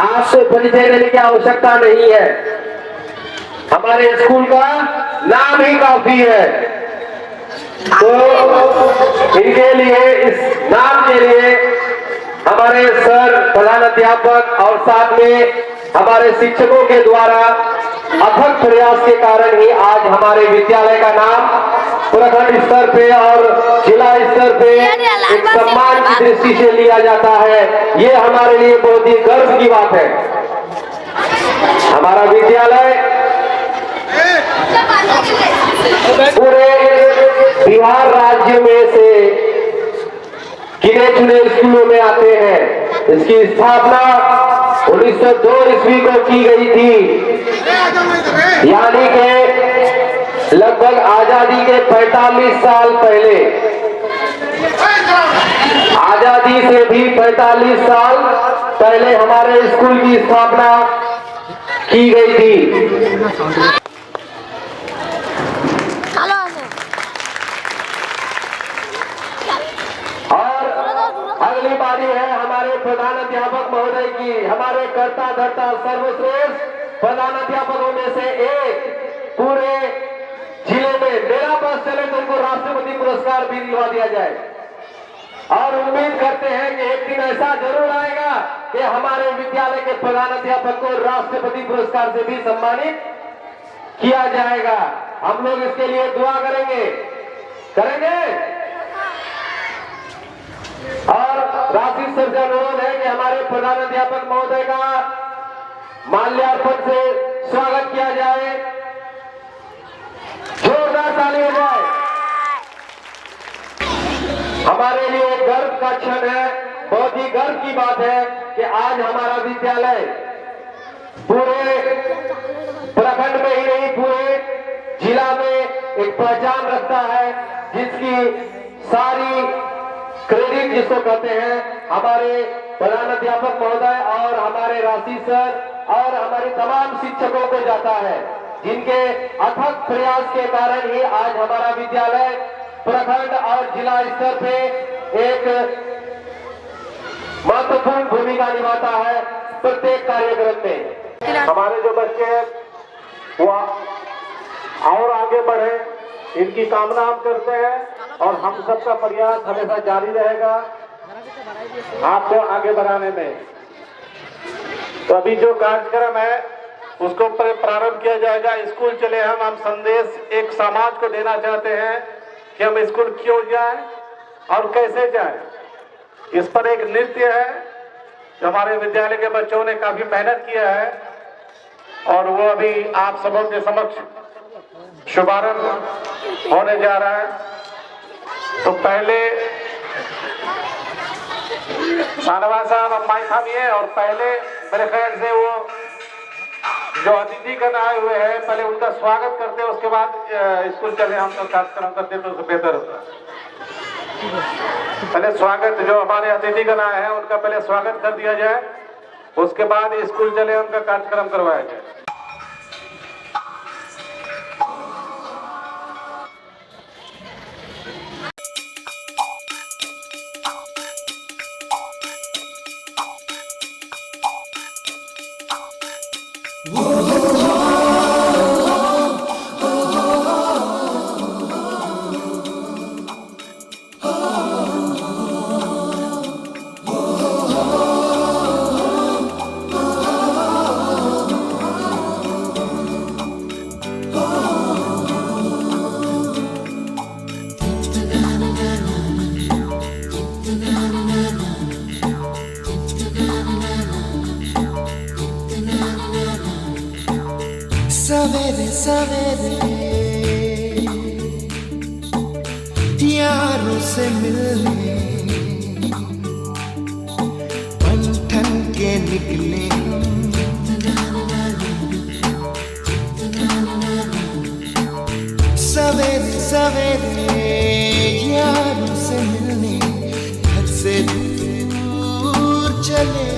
आपसे परिचय देने की आवश्यकता नहीं है, हमारे स्कूल का नाम ही काफी है। तो इनके लिए, इस नाम के लिए हमारे सर, प्रधान अध्यापक और साथ में हमारे शिक्षकों के द्वारा अथक प्रयास के कारण ही आज हमारे विद्यालय का नाम प्रखंड स्तर पे और जिला स्तर पे एक सम्मान की दृष्टि से लिया जाता है। ये हमारे लिए बहुत ही गर्व की बात है। हमारा विद्यालय पूरे बिहार राज्य में से गिने चुने स्कूलों में आते हैं। इसकी स्थापना 1902 ईस्वी को की गई थी, यानी कि लगभग आजादी के 45 साल पहले। आजादी से भी 45 साल पहले हमारे स्कूल की स्थापना की गई थी। अगली बारी है हमारे प्रधान अध्यापक महोदय की। हमारे कर्ता धर्ता सर्वश्रेष्ठ प्रधान अध्यापकों में से एक पूरे जिले में मेरा बस चले तो उनको राष्ट्रपति पुरस्कार भी दिलवा दिया जाए। और उम्मीद करते हैं कि एक दिन ऐसा जरूर आएगा कि हमारे विद्यालय के प्रधान अध्यापक को राष्ट्रपति पुरस्कार से भी सम्मानित किया जाएगा। हम लोग इसके लिए दुआ करेंगे। और राशि सर से अनुरोध है कि हमारे प्रधान अध्यापक महोदय का माल्यार्पण से स्वागत किया जाए। जोरदार ताली हो जाए। हमारे लिए गर्व का क्षण है, बहुत ही गर्व की बात है कि आज हमारा विद्यालय पूरे प्रखंड में ही नहीं, पूरे जिला में एक पहचान रखता है, जिसकी सारी क्रेडिट जिसको कहते हैं हमारे प्रधान अध्यापक महोदय और हमारे राशि सर और हमारे तमाम शिक्षकों को जाता है, जिनके अथक प्रयास के कारण ही आज हमारा विद्यालय प्रखंड और जिला स्तर पे एक महत्वपूर्ण भूमिका निभाता है प्रत्येक कार्यक्रम में। हमारे जो बच्चे हैं वो और आगे बढ़े, इनकी कामना हम करते हैं और हम सबका प्रयास हमेशा जारी रहेगा आपको आगे बढ़ाने में। तो अभी जो कार्यक्रम है उसको प्रारंभ किया जाएगा। स्कूल चले हम संदेश एक समाज को देना चाहते हैं कि हम स्कूल क्यों जाएं और कैसे जाएं। इस पर एक नृत्य है जो हमारे विद्यालय के बच्चों ने काफी मेहनत किया है और वो अभी आप सबों के समक्ष शुभारंभ होने जा रहा है। तो पहले शानवाज साहब अम्माई साहब ये और पहले मेरे ख्याल से वो जो अतिथिगण आए हुए हैं पहले उनका स्वागत करते हैं, उसके बाद स्कूल चले हम तो कार्यक्रम करते तो बेहतर होता। पहले स्वागत जो हमारे अतिथिगण आए हैं उनका पहले स्वागत कर दिया जाए, उसके बाद स्कूल चले उनका कार्यक्रम करवाया जाए। सवेरे सवेरे यारों से मिलने बन ठन के निकले सवेरे सवेरे यारों से मिलने घर से दूर चले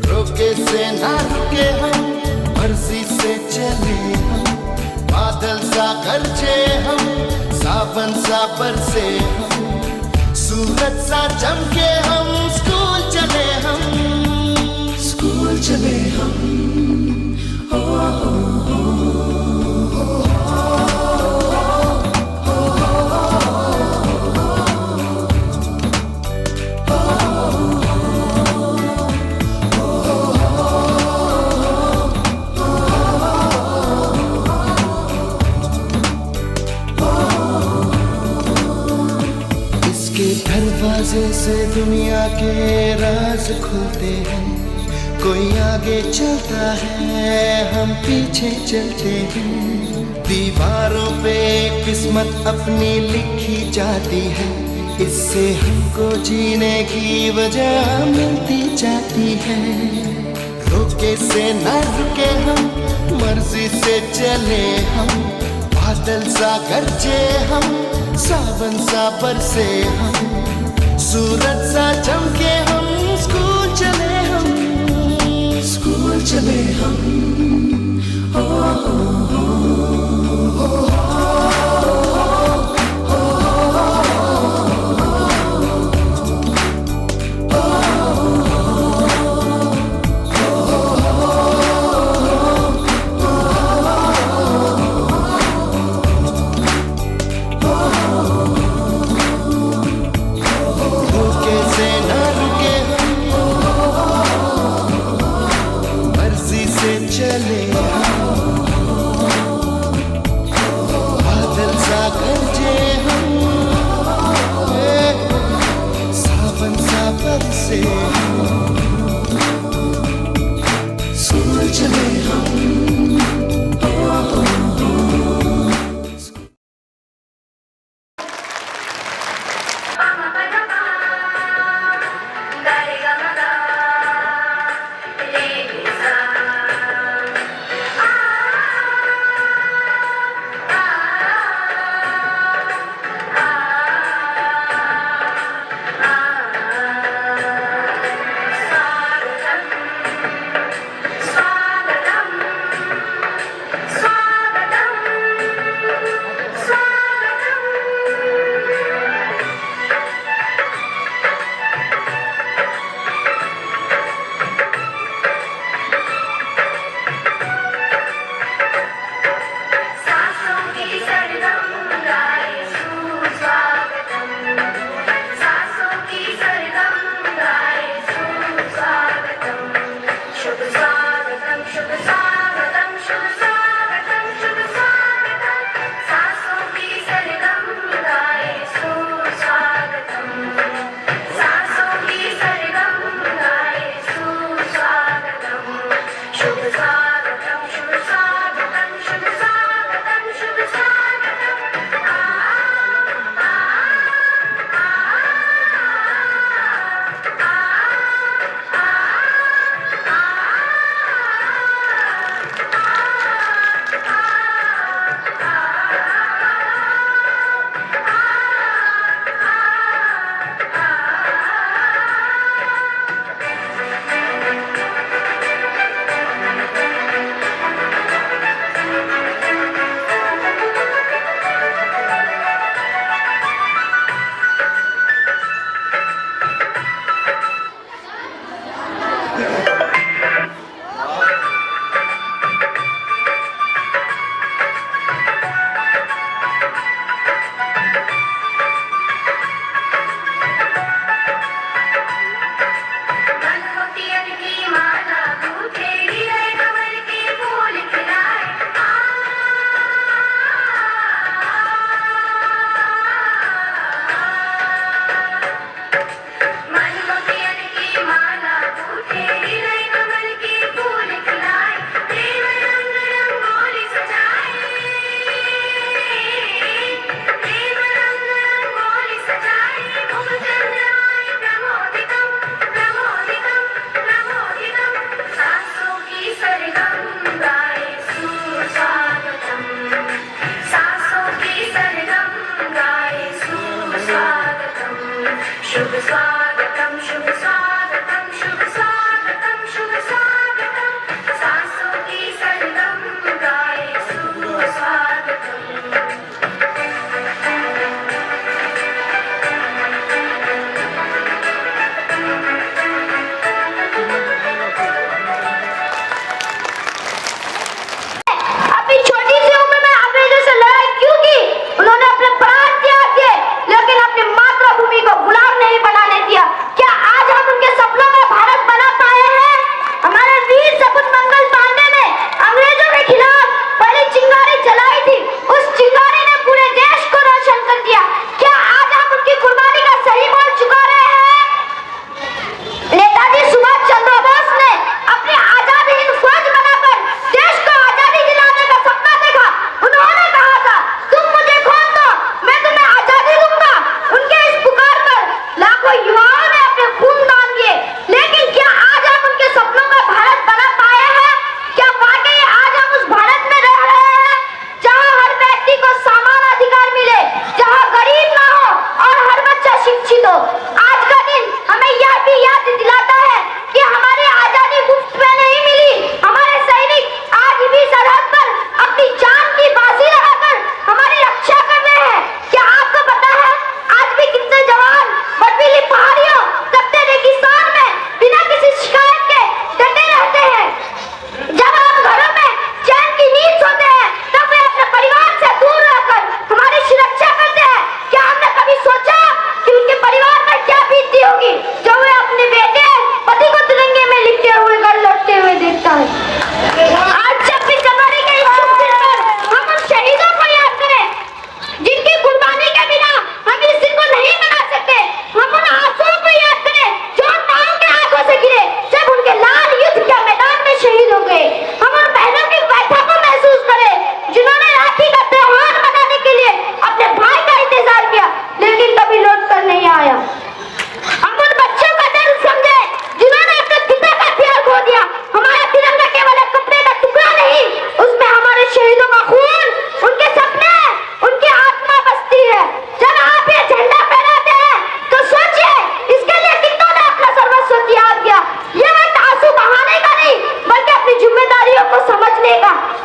रोके से ना रुके हम मर्जी से चले हम बादल सा गरजे हम सावन सा बरसे हम सूरज सा चमके हम स्कूल चले हम हादसे से दुनिया के राज खुलते हैं, कोई आगे चलता है हम पीछे चलते हैं। दीवारों पे किस्मत अपनी लिखी जाती है, इससे हमको जीने की वजह मिलती जाती है। रोके से न रुके हम, मर्जी से चले हम, बादल सा गरजे हम, सावन सा बरसे हम, सूरज सा चमके हम, स्कूल चले हम, स्कूल चले हम। चले बादल सा गरजे हम, सावन सा बरसे हम, स्कूल चले हम।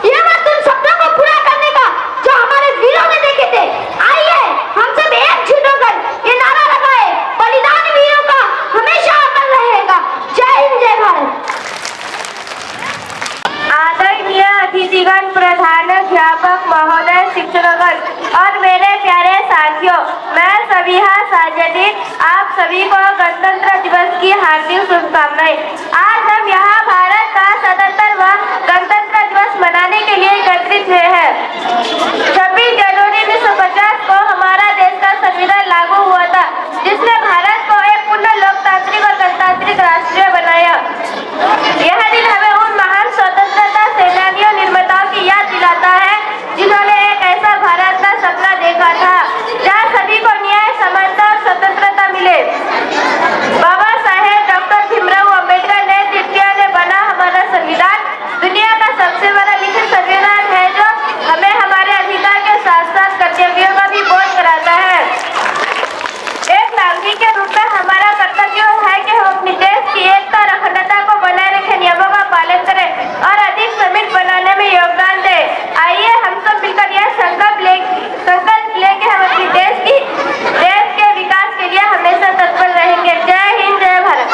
ये मत उन सपनों को पूरा करने का जो हमारे वीरों ने देखे थे। आइए हम सब एकजुट होकर ये नारा लगाए, बलिदान वीरों का हमेशा अमर रहेगा। जय हिंद, जय भारत। आदरणीय अतिथिगण, प्रधानाध्यापक महोदय, शिक्षकगण और मेरे प्यारे साथियों, मैं सबिहा साजदी आप सभी को गणतंत्र दिवस की हार्दिक शुभकामनाएं। आज हम यहाँ भारत का 77वां गणतंत्र दिवस मनाने के लिए एकत्रित हुए हैं। 26 जनवरी 1950 को हमारा देश का संविधान लागू हुआ था, जिसने भारत को एक पूर्ण लोकतांत्रिक और गणतांत्रिक राष्ट्र बनाया। यह दिन हमें उन महान स्वतंत्रता सेनानियों निर्माताओं की याद दिलाता है जिन्होंने एक ऐसा भारत का सपना देखा था जहाँ सभी को न्याय, समानता और स्वतंत्रता मिले। बाबा साहेब डॉक्टर भीमराव अम्बेडकर नेतृत्व ने बना हमारा संविधान दुनिया का सबसे बड़ा लिखित संविधान है, जो हमें हमारे अधिकार के साथ साथ कर्तव्यों का भी बोध कराता है। एक नागरिक के रूप में हमारा कर्तव्य है कि हम अपने देश की एकता और अखंडता को बनाए रखें, नियमों का पालन करें और अधिक समृद्ध बनाने में योगदान दें। आइए हम सब मिलकर यह संकल्प लेके हम अपने देश के विकास के लिए हमेशा तत्पर रहेंगे। जय हिंद, जय भारत।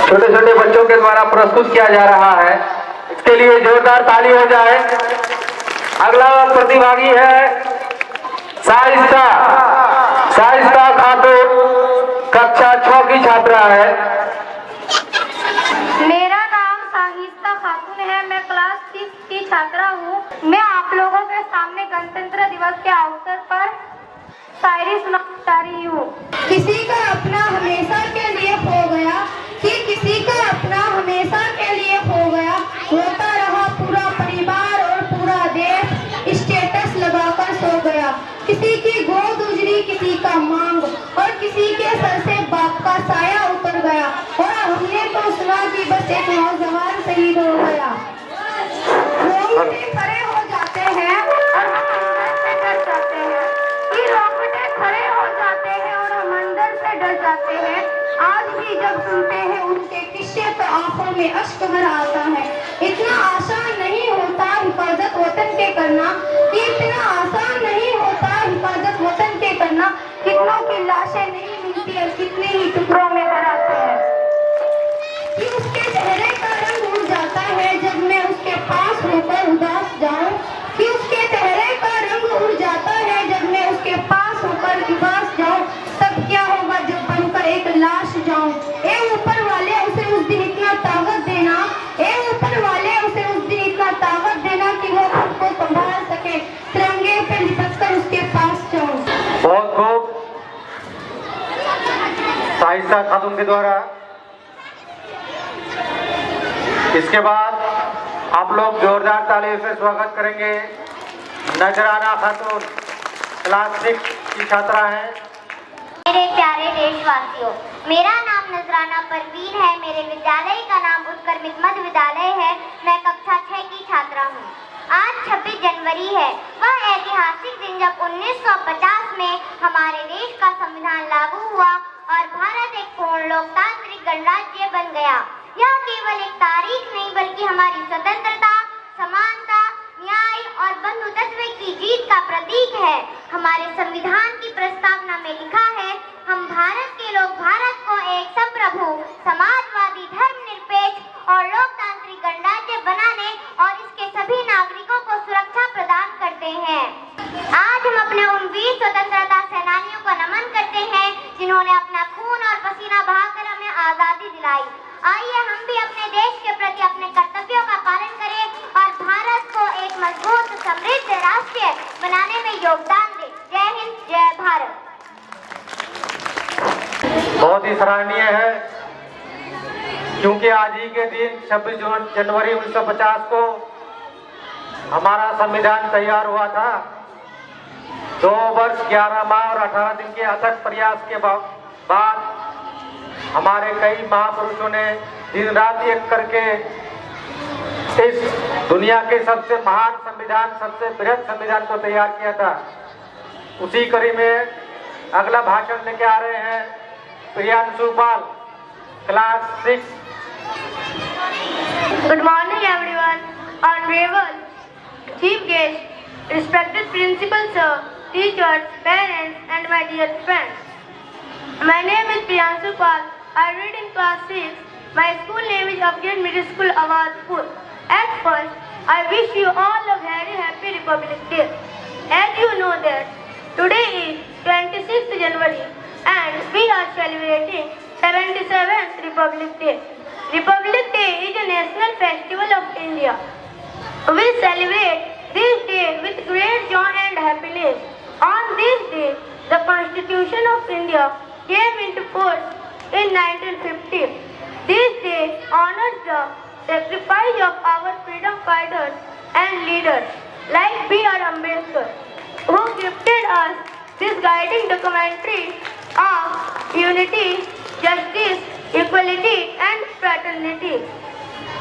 छोटे छोटे बच्चों के द्वारा प्रस्तुत किया जा रहा है, इसके लिए जोरदार ताली हो जाए। अगला प्रतिभागी है साइस्ता खातून, कक्षा 6 की छात्रा है। मेरा नाम साहिस्ता खातून है, मैं क्लास 6 की छात्रा हूँ। मैं आप लोगों के सामने गणतंत्र दिवस के अवसर पर शायरी सुनाना चाह रही हूँ। किसी का अपना हमेशा के लिए हो गया, कि किसी का अपना हमेशा के लिए हो गया, होता रहा पूरा परिवार और पूरा देश स्टेटस लगाकर सो गया। किसी की गोद उजड़ी, किसी का मांग और किसी के सर से बाप का साया उतर गया। और हमने तो सुना कि बस एक नौजवान शहीद हो गया। रोंगटे खड़े हो जाते हैं और हम अंदर से डर जाते हैं, कि रोंगटे खड़े हो जाते हैं और हम अंदर से डर जाते हैं। आज भी जब सुनते हैं उनके किस्से तो आंखों में अश्क भर आता है। इतना आसान नहीं होता हिफाजत वतन के करना, कि इतना आसान नहीं होता हिफाजत वतन के करना। कितनों की लाशें नहीं मिलती और कितने ही टुकड़ों में धराते हैं। कि उसके चेहरे का रंग उड़ जाता है जब मैं उसके पास होकर उदास जाऊं, कि उसके चेहरे का रंग उड़ जाता है जब मैं उसके पास होकर उदास जाऊं। तब क्या होगा जब बनकर एक लाश जाऊं। ए ऊपर वाले उसे उस दिन इतना ताकत देना, ए ऊपर वाले उसे उस दिन इतना ताकत देना कि वो खुद को संभाल सके, तिरंगे पे लिपट कर उसके पास जाऊं। बहुत खूब साहिस्ता खातून के द्वारा। इसके बाद आप लोग जोरदार ताली से स्वागत करेंगे नजराना खातून, क्लास 6 की छात्रा है। मेरे प्यारे देशवासियों, मेरा नाम नजराना परवीन है। मेरे विद्यालय का नाम उत्क्रमित मध्य विद्यालय है। मैं कक्षा 6 की छात्रा हूँ। आज 26 जनवरी है, वह ऐतिहासिक दिन जब 1950 में हमारे देश का संविधान लागू हुआ और भारत एक पूर्ण लोकतांत्रिक गणराज्य बन गया। यह केवल एक तारीख नहीं बल्कि हमारी स्वतंत्रता, समानता, न्याय और बंधुत्व की जीत का प्रतीक है। हमारे संविधान की प्रस्तावना में लिखा है, हम भारत के लोग भारत को एक संप्रभु, समाजवादी, धर्मनिरपेक्ष और लोकतांत्रिक गणराज्य बनाने और इसके सभी नागरिकों को सुरक्षा प्रदान करते हैं। आज हम अपने उन वीर स्वतंत्रता सेनानियों को नमन करते हैं जिन्होंने अपना खून और पसीना बहाकर हमें आजादी दिलाई। आइए हम भी अपने देश के प्रति अपने कर्तव्यों का पालन करें और भारत को एक मजबूत समृद्ध राष्ट्र बनाने में योगदान दें। जय हिंद, जय भारत। बहुत ही सराहनीय है, क्योंकि आज ही के दिन 26 जनवरी 1950 को हमारा संविधान तैयार हुआ था। 2 वर्ष 11 माह और 18 दिन के अथक प्रयास के बाद हमारे कई महापुरुषों ने दिन रात एक करके इस दुनिया के सबसे महान संविधान, सबसे बृहद संविधान को तैयार किया था। उसी कड़ी में अगला भाषण लेके आ रहे हैं Priyanshu Pal, class 6। Good morning everyone. respected principal sir, teachers, parents, and my dear friends. My name is Priyanshu Pal. I read in class 6. My school name is Upgrade Middle School, Awazpur. At first, I wish you all a very happy Republic Day. As you know that today is 26th January and we are celebrating 77th Republic Day. Republic Day is a national festival of India. We celebrate this day with great joy and happiness. On this day, the Constitution of India came into force in 1950. This day honors the sacrifice of our freedom fighters and leaders like B.R. Ambedkar, who gifted us this guiding documentary of unity, justice, equality, and fraternity.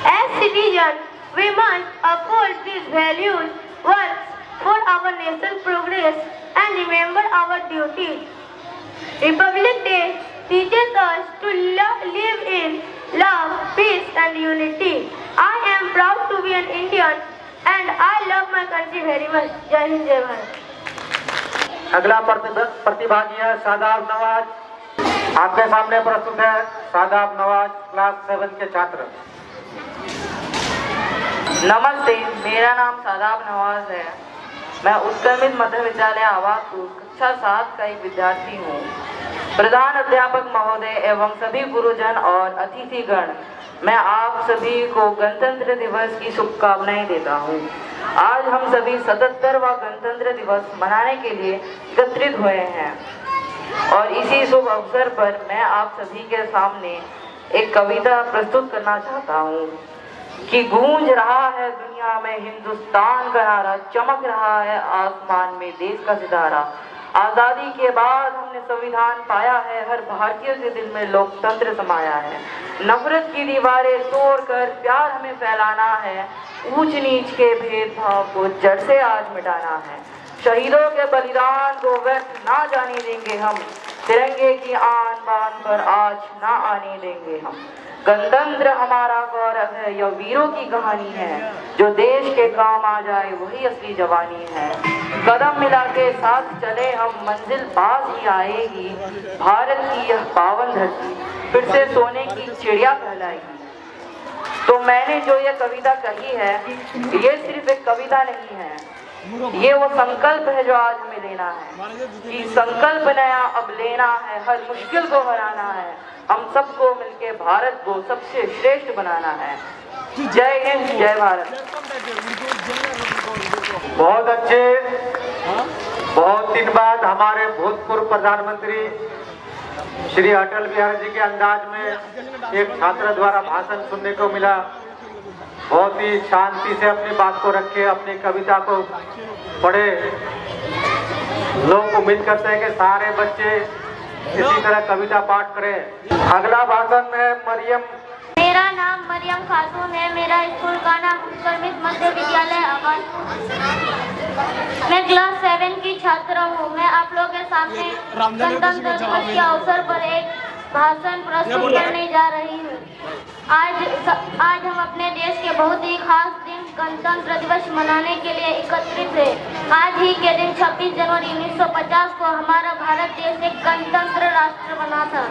As citizens, we must uphold these values, work for our nation's progress, and remember our duties. Republic Day teaches us to live in love, peace, and unity. I am proud to be an Indian, and I love my country very much. Jai Hind, Jai Bharat. अगला प्रतिभागी है शादाब नवाज। आपके सामने प्रस्तुत है Shadab Nawaz, class 7 के छात्र। नमस्ते, मेरा नाम शादाब नवाज है। मैं उत्क्रमित मध्य विद्यालय आवाजपुर कक्षा 7 का एक विद्यार्थी हूँ। प्रधान अध्यापक महोदय एवं सभी गुरुजन और अतिथिगण, मैं आप सभी को गणतंत्र दिवस की शुभकामनाएं देता हूँ। आज हम सभी 77वां गणतंत्र दिवस मनाने के लिए एकत्रित हुए हैं और इसी शुभ अवसर पर मैं आप सभी के सामने एक कविता प्रस्तुत करना चाहता हूँ कि गूंज रहा है दुनिया में हिंदुस्तान का नारा, चमक रहा है आसमान में देश का सितारा। आजादी के बाद हमने संविधान पाया है, हर भारतीय के दिल में लोकतंत्र समाया है। नफरत की दीवारें तोड़कर प्यार हमें फैलाना है, ऊंच नीच के भेदभाव को जड़ से आज मिटाना है। शहीदों के बलिदान को व्यर्थ ना जाने देंगे हम, तिरंगे की आन बान पर आज ना आने देंगे हम। गणतंत्र हमारा गौरव है, यह वीरों की कहानी है, जो देश के काम आ जाए वही असली जवानी है। कदम मिला के साथ चले हम, मंजिल पास ही आएगी। भारत की यह पावन धरती फिर से सोने की चिड़िया कहलाएगी। तो मैंने जो ये कविता कही है, ये सिर्फ एक कविता नहीं है, ये वो संकल्प है जो आज हमें लेना है। कि संकल्प नया अब लेना है, हर मुश्किल को हराना है, हम सबको मिलके भारत को सबसे श्रेष्ठ बनाना है। जय हिंद, जय भारत। बहुत अच्छे। बहुत दिन बाद हमारे भूतपूर्व प्रधानमंत्री श्री अटल बिहारी जी के अंदाज में एक छात्र द्वारा भाषण सुनने को मिला। बहुत ही शांति से अपनी बात को रखे, अपनी कविता को पढ़े। लोग उम्मीद करते हैं कि सारे बच्चे इसी तरह कविता पाठ करें। अगला भाषण में मरियम। मेरा नाम मरियम खातून है। मेरा स्कूल का नाम उत्क्रमित मध्य विद्यालय आवाजपुर। मैं क्लास 7 की छात्र हूँ। मैं आप लोगों के सामने गणतंत्र दिवस के अवसर पर एक भाषण प्रस्तुत करने जा रही हूँ। आज हम अपने देश के बहुत ही खास दिन गणतंत्र दिवस मनाने के लिए एकत्रित हैं। आज ही के दिन 26 जनवरी 1950 को हमारा भारत देश एक गणतंत्र राष्ट्र बना था।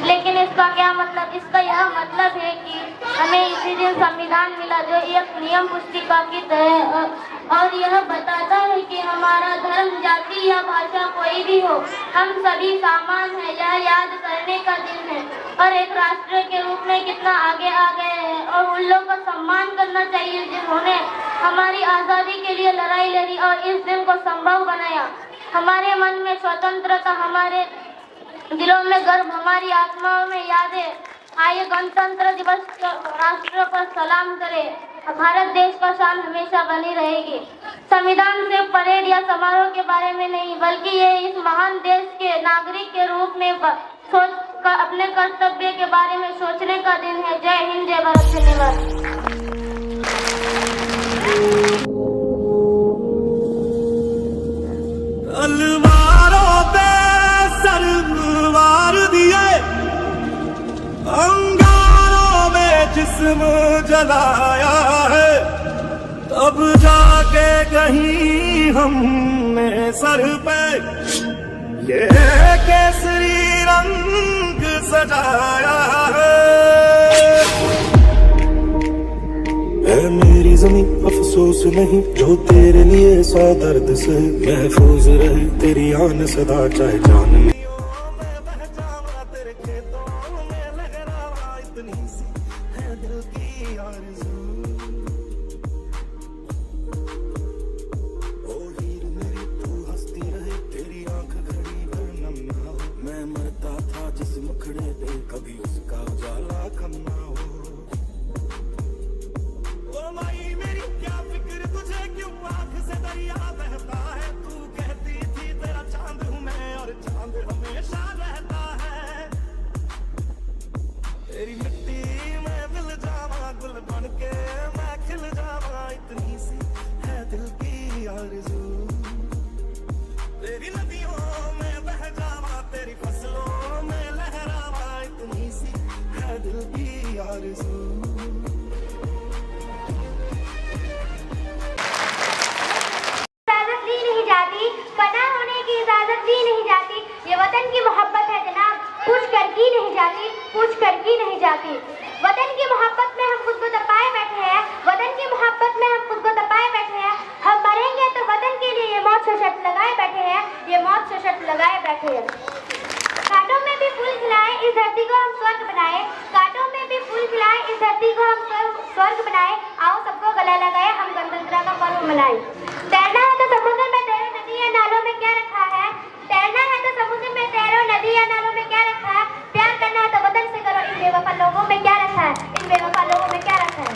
लेकिन इसका क्या मतलब? इसका यह मतलब है कि हमें इसी दिन संविधान मिला, जो एक नियम पुस्तिका की तरह और यह बताता है कि हमारा धर्म, जाति या भाषा कोई भी हो, हम सभी समान हैं। यह याद करने का दिन है और एक राष्ट्र के रूप में कितना आगे आ गए हैं और उन लोगों का सम्मान करना चाहिए जिन्होंने हमारी आज़ादी के लिए लड़ाई लड़ी और इस दिन को संभव बनाया। हमारे मन में स्वतंत्रता, हमारे दिलों में गर्व, हमारी आत्माओं में यादें। आइए गणतंत्र दिवस राष्ट्र पर सलाम करें। भारत देश का शान हमेशा बनी रहेगी। संविधान सिर्फ परेड या समारोह के बारे में नहीं, बल्कि ये इस महान देश के नागरिक के रूप में अपने कर्तव्य के बारे में सोचने का दिन है। जय हिंद, जय भारत। धन्यवाद। तलवारों पे सरवार दिए, अंगारों में जिस्म जलाया है, तब जाके कहीं हमने सर पे ये केसरी रंग सजाया है मेरी ज़मीं अफसोस नहीं जो तेरे लिए सौ दर्द से महफूज रहे तेरी आन सदा चाहे जान में तेरे खेतों में लहरावा इतनी सी है दिल की आरज़ू ओ हीर मेरी तू हंसती रहे तेरी आंख घड़ी भर नम ना हो मैं मरता था जिस मुखड़े पे कभी उसका उजाला कम ना हो ओ माई मेरी क्या फिक्र तुझे क्यों आंख से दरिया बहता है तू कहती थी तेरा चांद हूँ मैं और चांद हमेशा रहता है तेरी मिट्टी में मिल जावा गुल बन के मैं खिल जावा इतनी सी है दिल की आरज़ू तेरी नदियों में बह जावा तेरी फसलों में लहरावा इतनी सी है दिल की आरज़ू इजाजत दी नहीं जाती, फना होने की इजाजत दी नहीं जाती। ये वतन की मोहब्बत है जनाब, पूछ कर की नहीं जाती, पूछ कर की नहीं जाती। वतन की मोहब्बत में हम खुद को तपाए बैठे हैं, वतन की मोहब्बत में हम खुद को तपाए बैठे हैं। हम मरेंगे तो वतन के लिए ये मौत से शर्त लगाए बैठे हैं, ये मौत से शर्त लगाए बैठे हैं। कांटों में भी फूल खिलाए इस धरती को हम स्वर्ग बनाए, कांटों में भी फूल खिलाए इस धरती को हम स्वर्ग बनाए। आओ सबको गला लगाए हम गणतंत्र का पर्व मनाएं। तैरना है तो समुद्र में तैरो, नदी या नालों में क्या रखा है? तैरना है तो समुद्र में तैरो, नदी या नालों में क्या रखा है? प्यार करना है तो वतन से करो, इन बेवफा लोगों में क्या रखा है? इन बेवफा लोगों में क्या रखा है?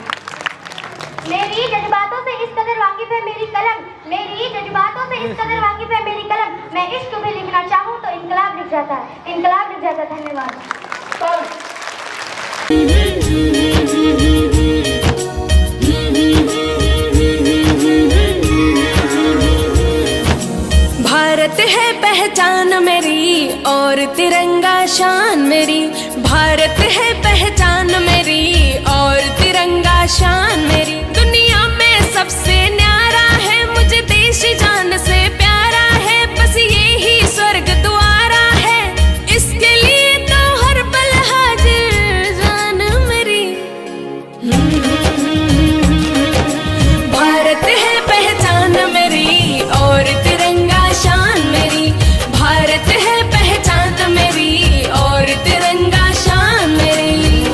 मेरी जज्बातों से इस कदर वाकिफ है मेरी कलम, मेरी जज्बातों से इस कदर वाकिफ है मेरी कलम। मैं इश्क भी लिखना चाहूँ तो इनकलाब लिख जाता है, इनकलाब लिख जाता है। धन्यवाद। भारत है पहचान मेरी और तिरंगा शान मेरी, भारत है पहचान मेरी और तिरंगा शान मेरी। दुनिया में सबसे न्यारा है मुझे देश जान से प्यारा है, बस यही स्वर्ग द्वारा है, इसके लिए तो हर पल हाजिर जान मेरी। भारत है पहचान मेरी और तिरंगा शान मेरी, भारत है पहचान मेरी और तिरंगा शान मेरी।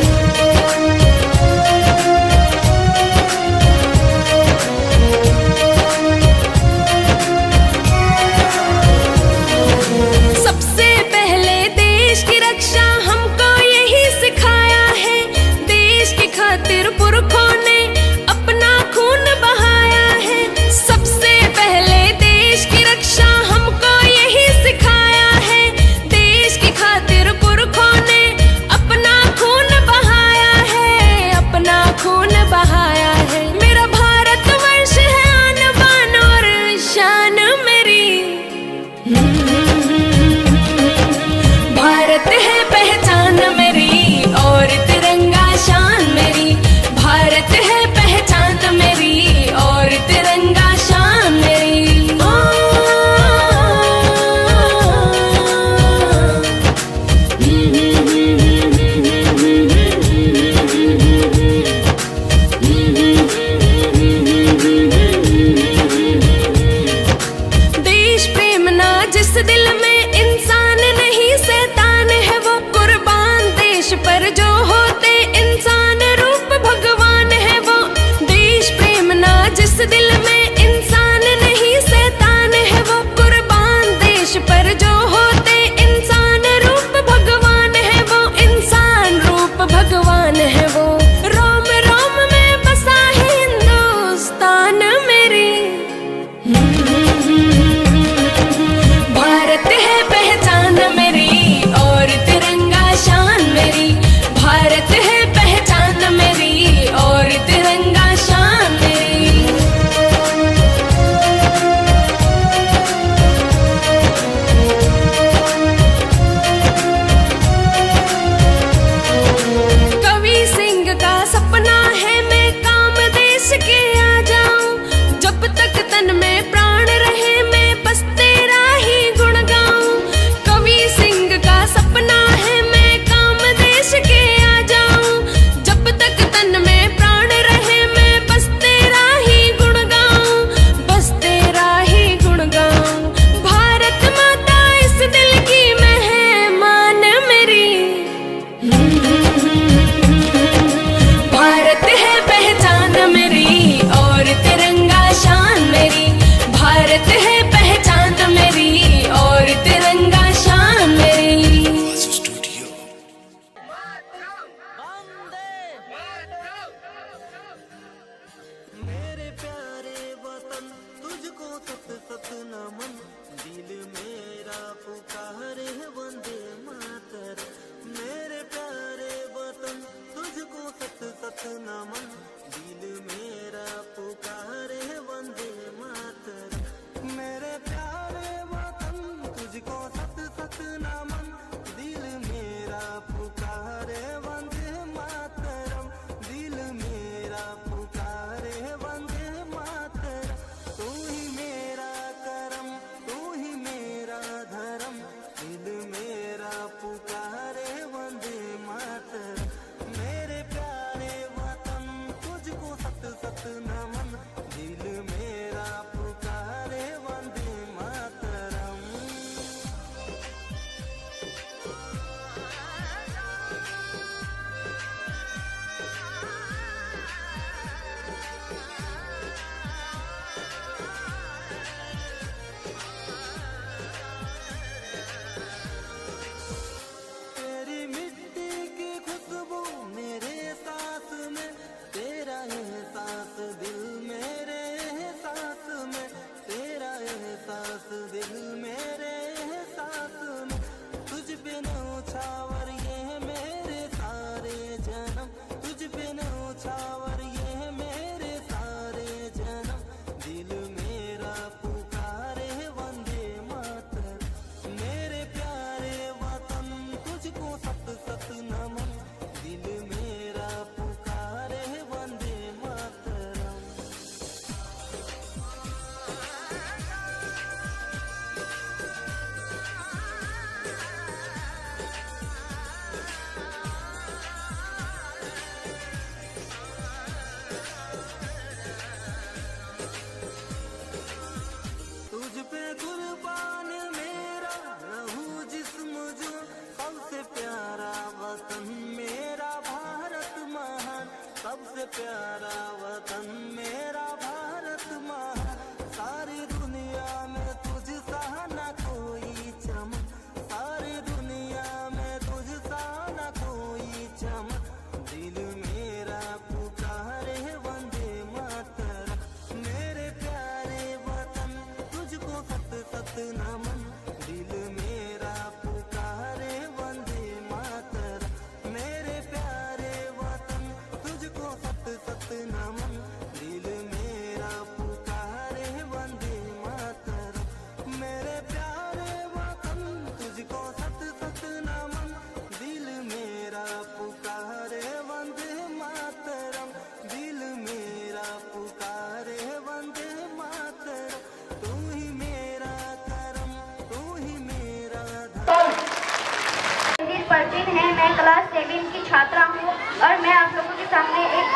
मैं क्लास 7 की छात्रा हूँ और मैं आप लोगों के सामने एक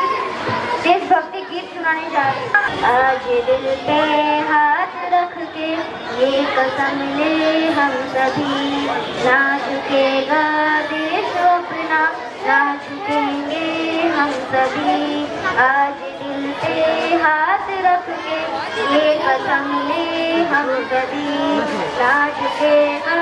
देशभक्ति गीत सुनाने जा रही हूँ। आज दिल पे हाथ रख के ये कसम ले हम सभी, ना झुकेगा देश अपना, ना झुकेंगे हम सभी। आज दिल पे हाथ रख के ये कसम ले हम सभी, ना झुकेगा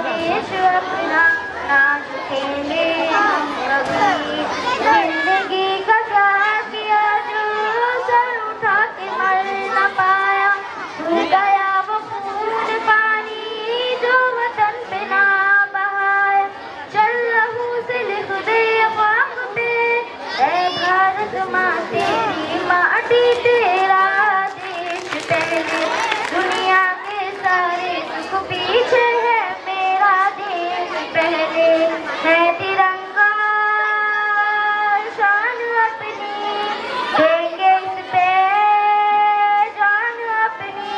देश अपना, ना झुकेंगे हम कभी। जिंदगी का क्या किया जो सर उठा के मर न पाया, भूल गया वो खून पानी जो वतन पे ना बहाया। चल लहू से लिख दे अफ़वाह पे, ऐ भारत माँ तेरी माटी तेरा देश पहले। दुनिया के सारे सुख पीछे है, मेरा देश पहले। है तिरंगा शान अपनी, देंगे इस पे जान अपनी।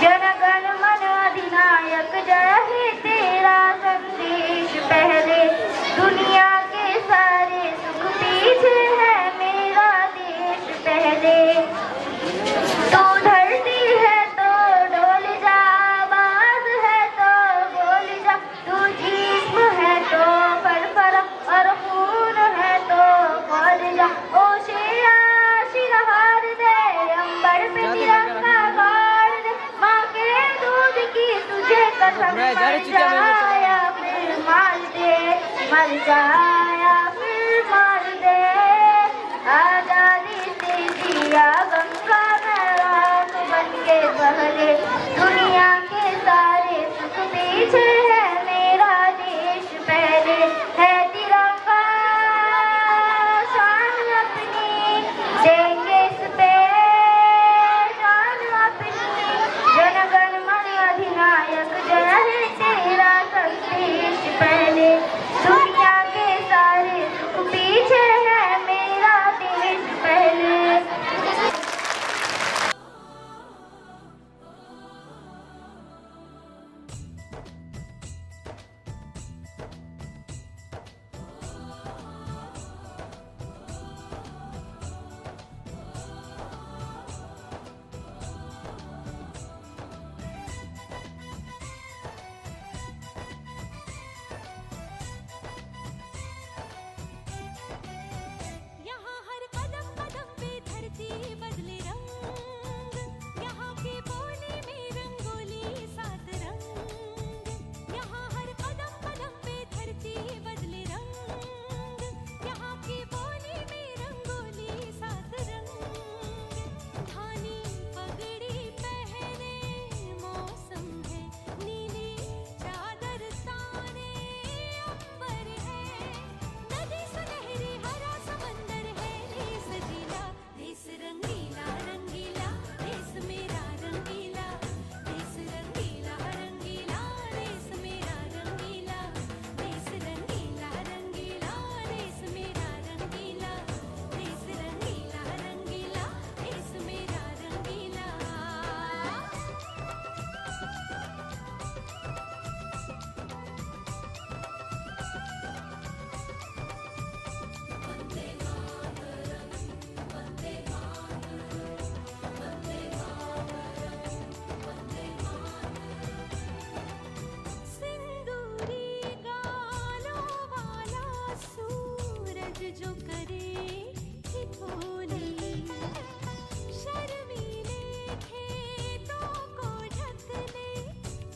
जन गण मन अधिनायक जय हे तेरा संदेश पहले। दुनिया के सारे सुख पीछे है, मेरा देश पहले। तू धरती है तो डोल जा, आवाज है तो बोल जा। तू जिस्म है तो फरफरा और खून है तो खोल जा। ओ शेरा शिरहार दे, अंबर पे तिरंगा गाड़ दे। माँ के दूध की तुझे कसम, मर जाया फिर मार दे, मर जाया फिर मार दे। आजादी से जिया गंगा में राख बन के बहले। दुनिया के सारे सुख पीछे है, मेरा देश पहले। है तिरंगा शान अपनी, देंगे इस पे जान अपनी। जन गण मन अधिनायक जय हे तेरा संदेश पहले। दुनिया के सारे सुख पीछे है, मेरा देश पहले। यहाँ हर कदम कदम पे धरती बदले रंग, यहाँ की बोली में रंगोली सात रंग। यहाँ हर कदम कदम पे धरती बदले रंग, यहाँ की बोली में रंगोली सात रंग। धानी पगड़ी पहने मौसम है, नीली चादर ताने अंबर है। नदी सुनहरी हरा समंदर है, देश जिला देश रंगीला रंगीला, देश मेरा रंगीला। देश रंगीला रंगीला, देश मेरा रंगीला। देश रंगीला रंगीला, देश मेरा रंगीला। देश रंगीला रंगीला, देश मेरा रंगीला। सिंदूरी गालों वाला सूरज जो करे ठिठोली, शर्मीले खेतों को ढक ले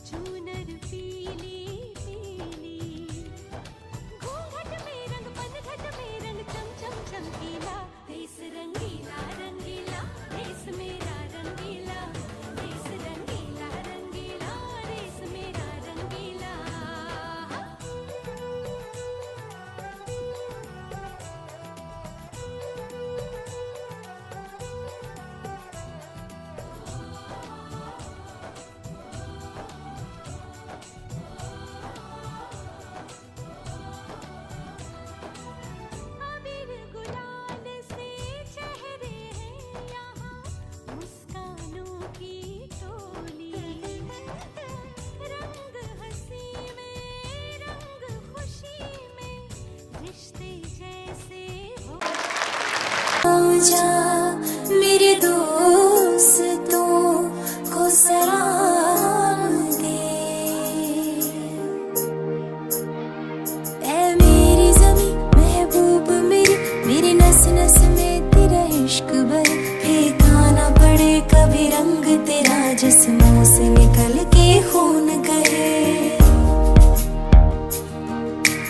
चूनर पीली पीली। घूंघट में रंग पनघट में रंग, चम चम चमकीला। देश रंगीला रंगीला, देश मेरा रंगीला। देश रंगीला रंगीला, देश मेरा रंगीला। जा मेरे दोस्तों को सलाम दे। ऐ मेरी ज़मीं महबूब मेरी, मेरी नस नस में तेरा इश्क बहे। फीका ना पड़े कभी रंग तेरा, जिस्मों से निकल के खून गए।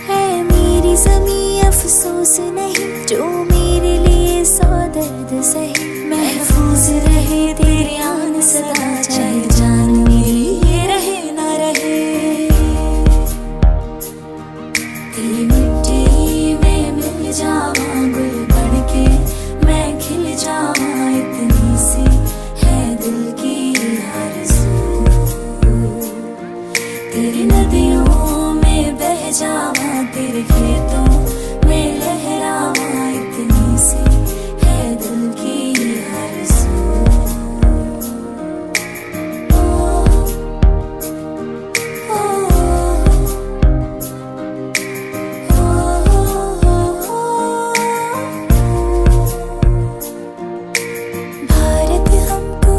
है मेरी ज़मीं अफसोस नहीं, जो मेरे लिए सौ दर्द सहे। महफूज रहे तेरी आन सदा, चाहे जान मेरी ये रहे ना रहे। तेरी मिट्टी में मिल जावां गुल बन के, मैं खिल जावां इतनी सी है दिल की आरज़ू। तेरी नदियों में बह जावां, तेरे खेतों में लहरावां इतनी सी है दिल की आरज़ू। भारत हमको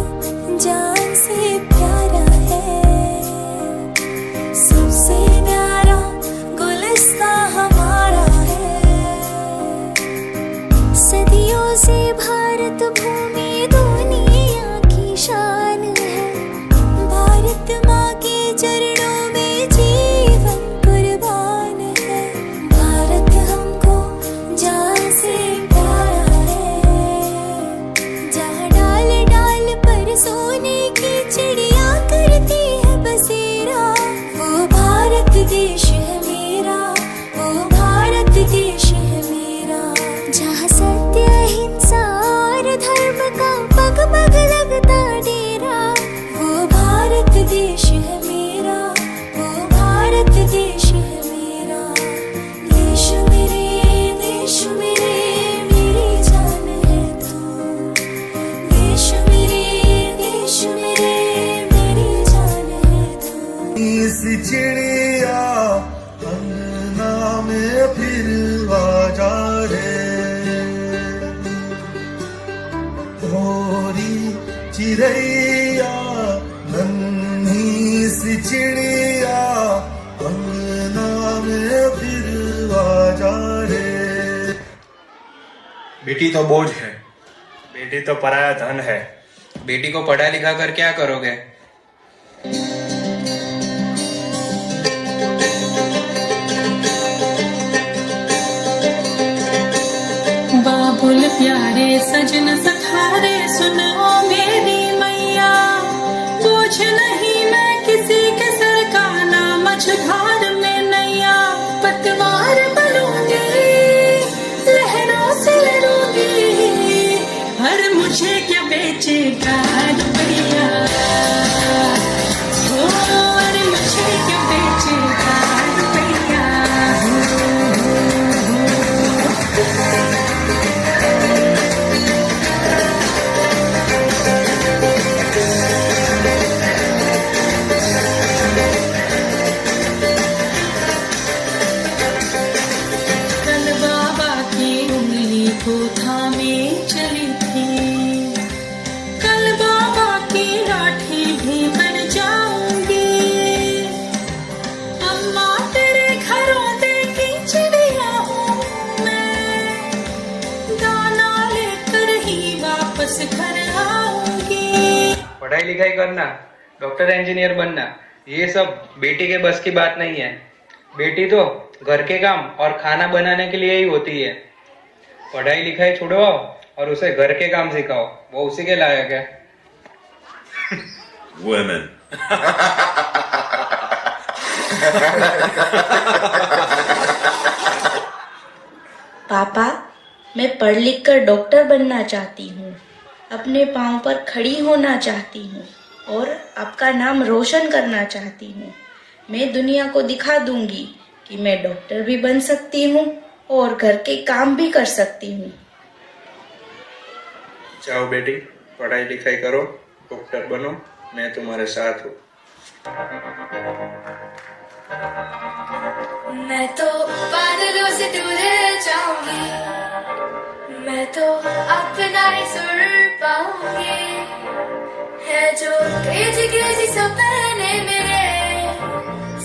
जान से प्यारा है, सबसे प्यारा गुलिस्तां हमारा है। सदियों से भारत भूमि दुनिया की शान है। भारत माँ के चरणों में जीवन कुर्बान है। भारत हमको जान से प्यारा है, जहाँ डाल डाल पर सोने की चिड़िया करती है बसेरा। वो भारत देश है मेरा, वो भारत देश है मेरा। जहाँ सत्य अहिंसा और धर्म का पग पग लगता डेरा। वो भारत देश है मेरा, वो भारत देश है मेरा। देश मेरे मेरी जान है तू। देश मेरे मेरी जान है तू। इस चिड़िया अंगना में फिर आजा रे, होरी चिड़ैया नन्ही सी चिड़िया अंगना में फिर आजा रे। बेटी तो बोझ है, बेटी तो पराया धन है। बेटी को पढ़ा लिखा कर क्या करोगे? बाबुल प्यारे सजन सखारे, सुनो मेरी मैया। बोझ नहीं मैं किसी के सर का, ना मझधार में नैया। पतवार बनूंगी, लहरों से लड़ूंगी, हर मुझे क्या बेचेगा रुपया। ओ अरे मुझे क्या बेचेगा रुपया। कल बाबा की उंगली को थामे चली थी, कल बाबा की लाठी भी बन जाऊंगी। अम्मा तेरे घरों देखी चिड़िया हूँ मैं, दाना लेकर ही वापस घर आऊंगी। पढ़ाई लिखाई करना, डॉक्टर इंजीनियर बनना, ये सब बेटी के बस की बात नहीं है। बेटी तो घर के काम और खाना बनाने के लिए ही होती है। पढ़ाई लिखाई छुड़वाओ और उसे घर के काम सिखाओ, वो उसी के लायक है। Women. पापा, मैं पढ़ लिख कर डॉक्टर बनना चाहती हूँ, अपने पाँव पर खड़ी होना चाहती हूँ और आपका नाम रोशन करना चाहती हूँ। मैं दुनिया को दिखा दूंगी कि मैं डॉक्टर भी बन सकती हूँ और घर के काम भी कर सकती हूँ। जाओ बेटी, पढ़ाई लिखाई करो, डॉक्टर बनो, मैं तुम्हारे साथ हूँ। मैं तो बादलों से दूर जाऊंगी, मैं तो अपना ही सुर पाऊंगी, है जो क्रेजी क्रेजी सपने मेरे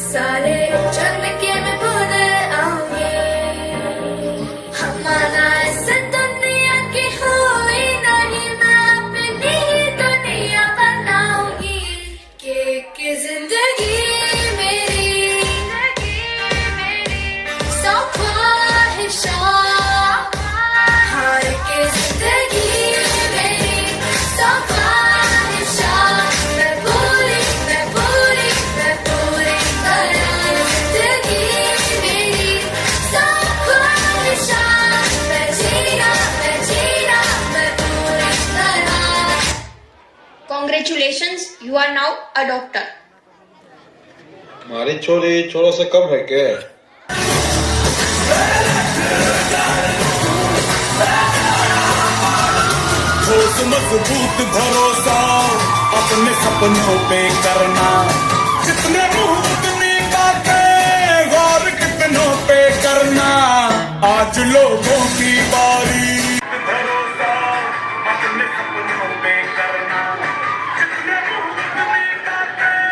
सारे चंद के मैं भूल आऊंगी। हमारा ऐसा दुनिया की हुई नहीं, मैं अपनी ही दुनिया बनाऊंगी। कि जिंदगी मेरी सौ ख्वाहिशों, हाय कि जिंदगी मेरी सौ ख्वाहिशों, मैं पूरी करूं। जिंदगी मेरी सौ ख्वाहिशों, मैं जीना मैं पूरी करूं। Congratulations, you are now a doctor. हमारी छोरी छोरों से कम है क्या? ठोस मजबूत भरोसा अपने सपनों पे करना, जितने मुंह उतनी बातें, गौर कितनों पे करना। आज लोगों की बारी, भरोसा अपने सपनों पे करना, जितने मुंह उतनी बातें,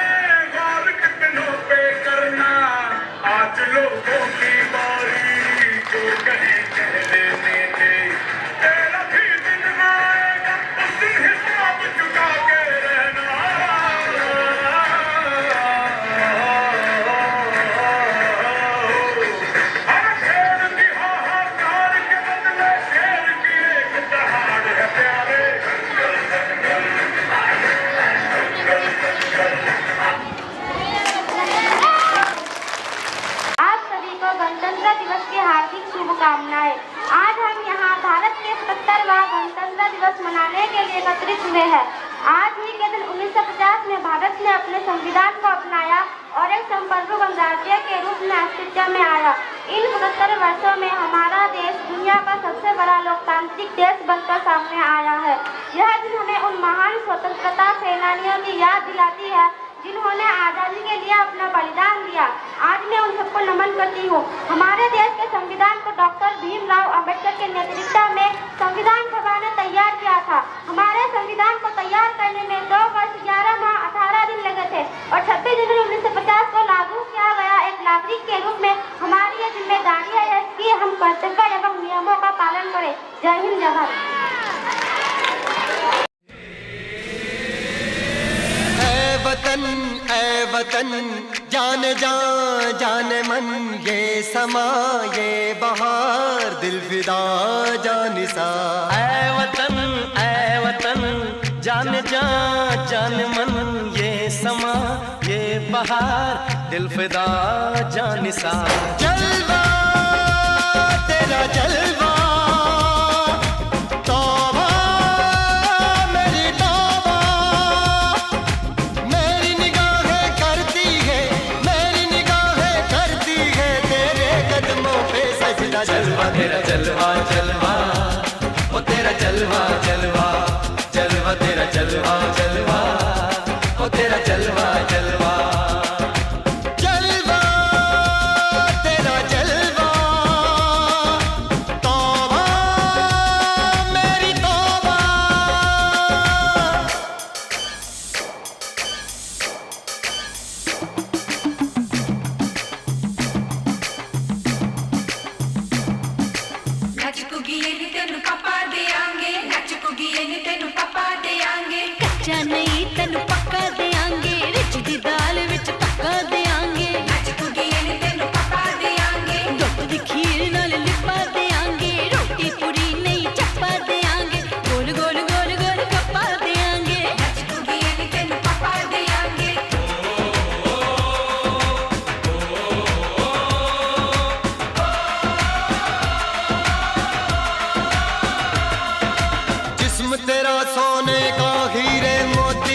गौर कितनों पे करना। आज लोगों की बारी, जो कहीं कह लेने दे, तेरा भी दिन आएगा, उस दिन हिसाब चुका के रहना। हर शेर की हाहाकार के बदले शेर की एक दहाड़ है प्यारे। आप सभी को गणतंत्र दिवस की हार्दिक शुभकामनाएं। आज हम यहाँ भारत के 77वां गणतंत्र दिवस मनाने के लिए एकत्रित हुए हैं। आज ही के दिन 1950 में भारत ने अपने संविधान को अपनाया और एक संप्रभु गणराज्य के रूप में अस्तित्व में आया। इन 75 वर्षों में हमारा देश दुनिया का सबसे बड़ा लोकतांत्रिक देश बनकर सामने आया है। यह दिन हमें उन महान स्वतंत्रता सेनानियों की याद दिलाती है जिन्होंने आजादी के लिए अपना बलिदान दिया। आज मैं उन सबको नमन करती हूँ। हमारे देश के संविधान को डॉक्टर भीमराव अंबेडकर के नेतृत्व में संविधान सभा ने तैयार किया था। हमारे संविधान को तैयार करने में 2 वर्ष 11 माह 18 दिन लगे थे और 26 जनवरी 1950 को लागू किया गया। एक नागरिक के रूप में हमारी ये जिम्मेदारी है कि हम कर्तव्य एवं नियमों का पालन करें। जय हिंद, जय भारत। ऐ वतन जान जान मन, ये समा ये बहार दिल फिदा जानिसा। ऐ वतन जान जान मन, ये समा ये बहार दिल फिदा जानिसा। जलवा तेरा जलवा, तौबा मेरी तौबा, मेरी निगाहें करती है तेरे कदमों पे सजदा। जलवा तेरा जलवा जलवा, ओ तेरा जलवा जलवा, जलवा तेरा जलवा जलवा, ओ तेरा जलवा जलवा। जलवा तेरा जलवा, तौबा मेरी तौबा। नच कुगिए नी तेनू पापा देंगे, नच कुगिए नी तेनू पापा देंगे। कच्चा नहीं तेनू पक्का देंगे, रिच दी दाल विच तक्का देंगे। नच कुगिए नी तेनू पापा देंगे, दुੱਧ ਦੀ ਖੀਰ ਨਾਲ ਲਿਪਾ ਦੇਂਗੇ। ਰੋਟੀ ਪੂਰੀ ਨਹੀਂ ਚੱਪਾ ਦੇਂਗੇ, ਗੋਲ ਗੋਲ ਗੋਲ ਗੋਲ ਕੱਪਾ ਦੇਂਗੇ। नच कुगिए नी तेनू पापा देंगे। जिस्म तेरा सोने का हीरे मोती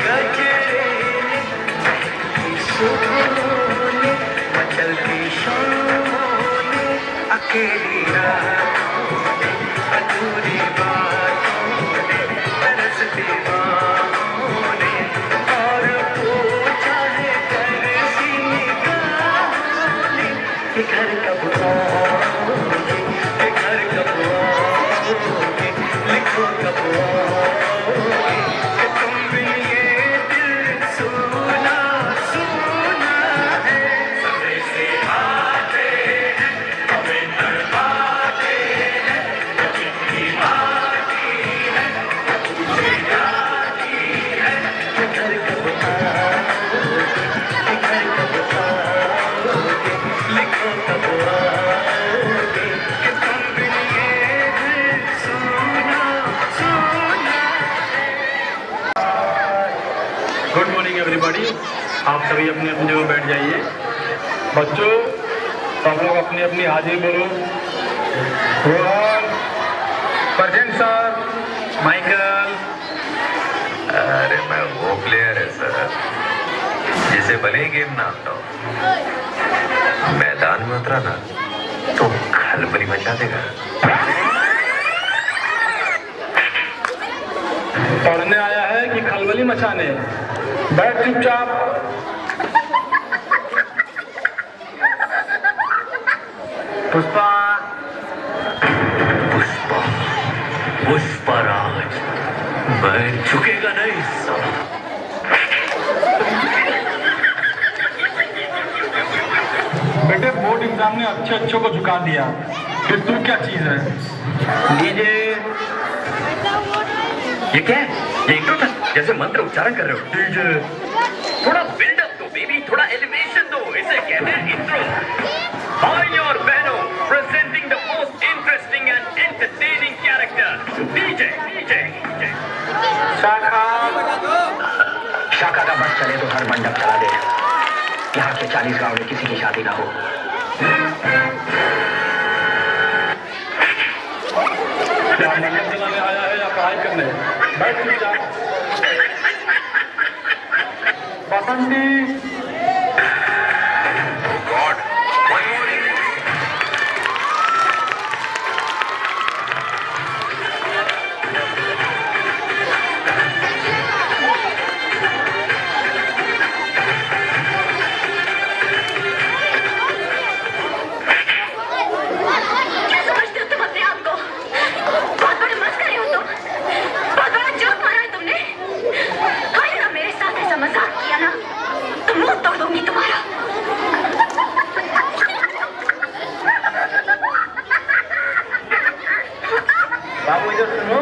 गजरे सुबह ने मचलती शामों ने अकेली रातों ने अधूरी बातों ने तरसती बाहों ने और पूछा है तरसी निगाहों ने कि घर कब आओगे, कि घर कब आओगे, लिखो कब आओगे, कि तुम बिन ये दिल सुना सुना है। समय से आते हैं हमें तड़पाते हैं, चिट्ठी आती है मुझे आती है, कि घर कब आओगे, कि घर कब आओगे, लिखो कब आओगे, कि तुम बिन ये दिल सुना सुना। Good morning everybody. आप सभी अपनी अपनी जगह बैठ जाइए। बच्चों, सब लोग अपनी अपनी हाजिरी बोलो। Rohan, present sir, Michael. अरे मैं वो प्लेयर है सर जिसे भले ही गेम ना आता हो, मैदान में उतरा ना तो खलबली मचा देगा। पढ़ने आया है कि खलबली मचाने? बैठ चुपचाप। पुष्पा। पुष्पा, पुष्पराज, मैं झुकेगा नहीं साला। बेटे, बोर्ड एग्जाम ने अच्छे अच्छों को झुका दिया, फिर तू क्या चीज है? डीजे। ये क्या है? ये इंट्रो था, जैसे मंत्र उच्चारण कर रहे हो। डीजे, थोड़ा बिल्डअप दो बेबी, थोड़ा एलिवेशन दो, इसे कहते हैं इंट्रो। भाई और बहनों, presenting the most interesting and entertaining character DJ DJ DJ शाखा। शाखा का बस चले तो हर मंडप चला दे, यहाँ के 40 गांव में किसी की शादी ना हो। क्या मंडप चलाने आया है या पढ़ाई करने? बैठ चुपचाप। बसंती। God, one more. क्या समझते हो तुम अपने आप को? बहुत बड़े मस्करे हो तुम, बहुत बड़ा जोक मारा है तुमने। आए ना मेरे साथ ऐसा मजाक किया ना तो मुंह तोड़ दूंगी तुम्हारा। बाबू इधर सुनो,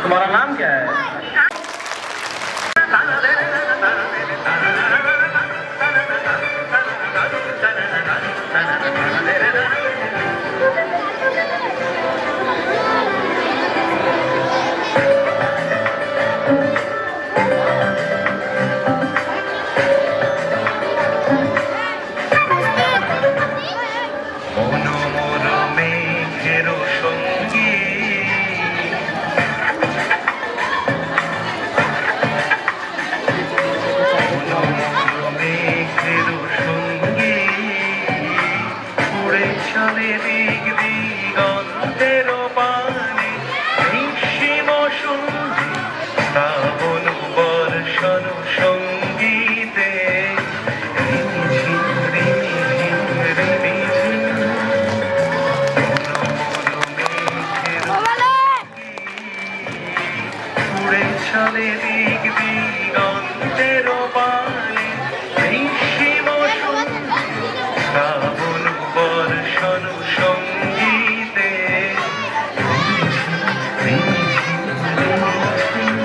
तुम्हारा नाम क्या है? মনো মনো মেঘের সঙ্গী, মনো মনো মেঘের সঙ্গী, উড়ে চলে দিক দিগন্তের পানে, নিঃসীম সন্ধি শ্রাবণ বর্ষণ সঙ্গীতে, রিমিঝিম রিমিঝিম রিমিঝিম, মনো মনো মেঘের উড়ে চলে দিক দিগন্তের পানে, নিঃসীম সন্ধি শ্রাবণ বর্ষণ সঙ্গীতে, রিমিঝিম রিমিঝিম রিমিঝিম।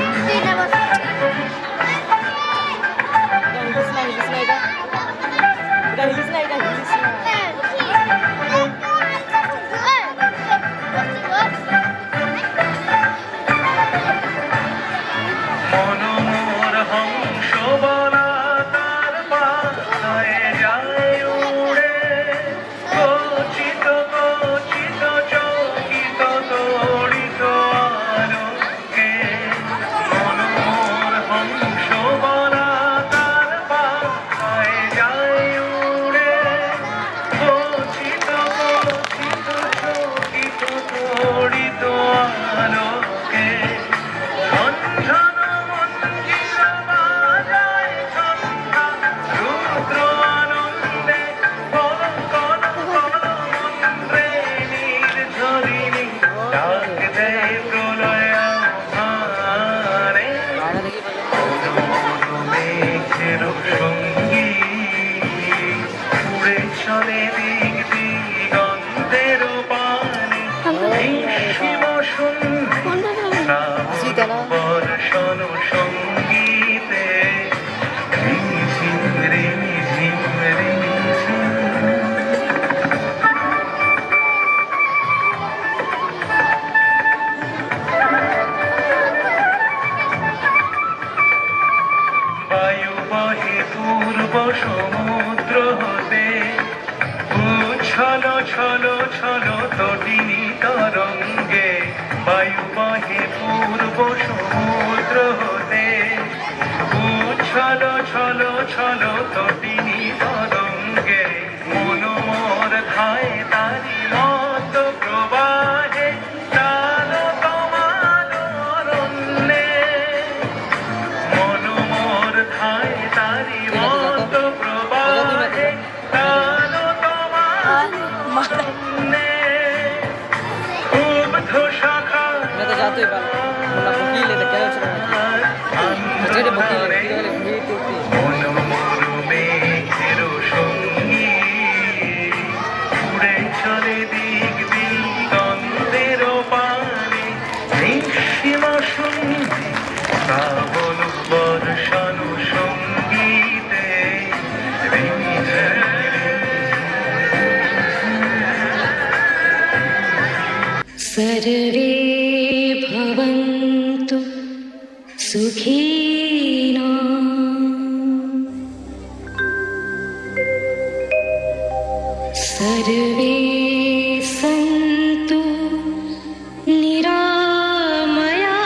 পূর্ব সমুদ্র হতে ছলো ছলো ছলো তটিনী তরঙ্গে বায়ু বহে পূর্ব সমুদ্র হতে ছলো ছলো ছলো তটিনী তরঙ্গে মনোমর ধায় তারি মত প্রবাহে চালো তোমার অরণ্যে মনোমর ধায় তারি মত প্রবাহে চালো তোমার অরণ্যে উদ্ধ শাখা চলে দিক দিগন্তের পানে সীমা শূন্যে শ্রাবণ বর্ষণ সঙ্গীতে सर्वे भवन्तु सुखिनो सर्वे सन्तु निरामया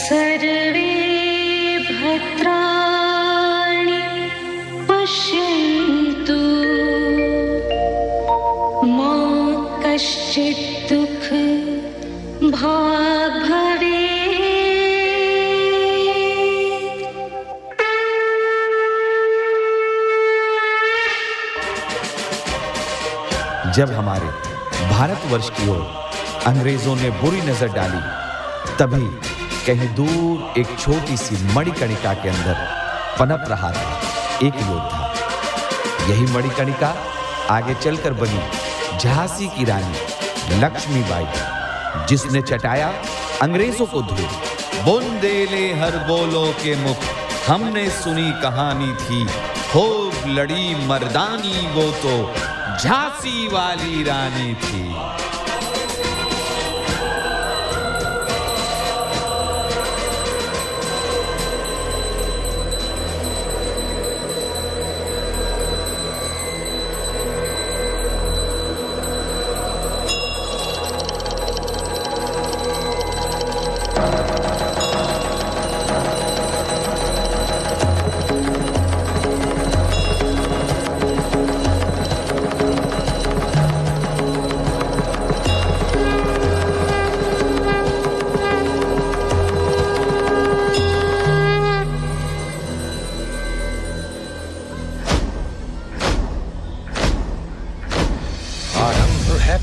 सर्वे भद्राणि पश्यन्तु मा कश्चित् दुःख भाग् भवेत्। जब हमारे भारतवर्ष की ओर अंग्रेजों ने बुरी नजर डाली, तभी कहीं दूर एक छोटी सी मणिकर्णिका के अंदर पनप रहा था एक योद्धा। यही मणिकर्णिका आगे चलकर बनी झांसी की रानी लक्ष्मीबाई, जिसने चटाया अंग्रेजों को धूल। बुंदेले हर बोलो के मुख हमने सुनी कहानी थी, खूब लड़ी मर्दानी वो तो झांसी वाली रानी थी।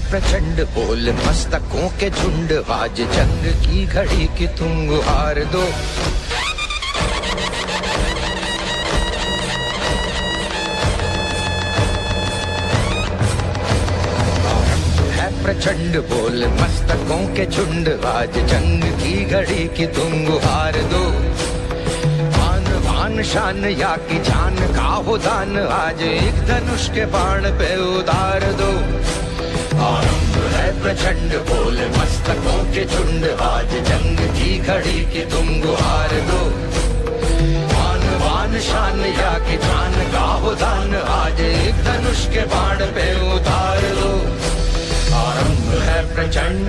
प्रचंड बोल मस्तकों के झुंड, आज जंग की घड़ी की तुम गुहार दो। है प्रचंड बोल मस्तकों के झुंड, आज जंग की घड़ी की तुम गुहार दो। आन बान शान या की जान का हो दान, आज एक धनुष के बाण पे उतार दो। आरंभ है प्रचंड बोल मस्तकों के झुंड, आज जंग की घड़ी की तुम गुहार दो। मान वान शान या की जान का हो दान, आज एक धनुष के बाण पे उतार दो। आरंभ है प्रचंड।